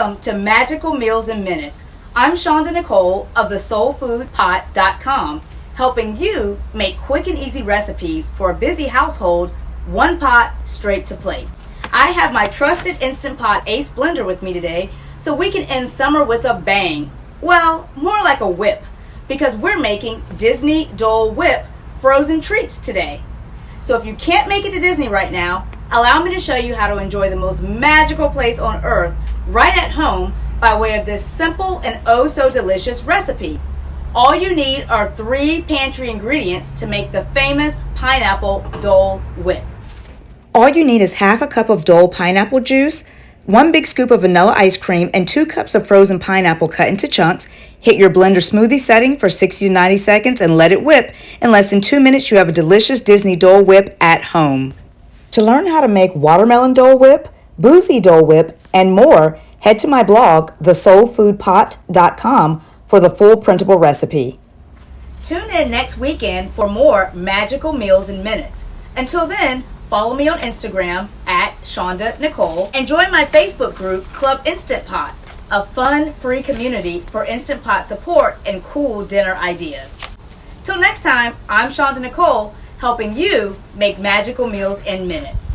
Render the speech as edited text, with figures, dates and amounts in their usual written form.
Welcome to Magical Meals in Minutes. I'm Shonda Nicole of thesoulfoodpot.com, helping you make quick and easy recipes for a busy household, one pot straight to plate. I have my trusted Instant Pot Ace blender with me today so we can end summer with a bang. Well, more like a whip, because we're making Disney Dole Whip frozen treats today. So if you can't make it to Disney right now, allow me to show you how to enjoy the most magical place on earth right at home by way of this simple and oh so delicious recipe. All you need are 3 pantry ingredients to make the famous pineapple Dole Whip. All you need is half a cup of Dole pineapple juice, 1 big scoop of vanilla ice cream, and 2 cups of frozen pineapple cut into chunks. Hit your blender smoothie setting for 60 to 90 seconds and let it whip. In less than 2 minutes, you have a delicious Disney Dole Whip at home. To learn how to make watermelon Dole Whip, boozy Dole Whip, and more, head to my blog, thesoulfoodpot.com, for the full printable recipe. Tune in next weekend for more magical meals in minutes. Until then, follow me on Instagram at Shonda Nicole and join my Facebook group, Club Instant Pot, a fun, free community for Instant Pot support and cool dinner ideas. Till next time, I'm Shonda Nicole, helping you make magical meals in minutes.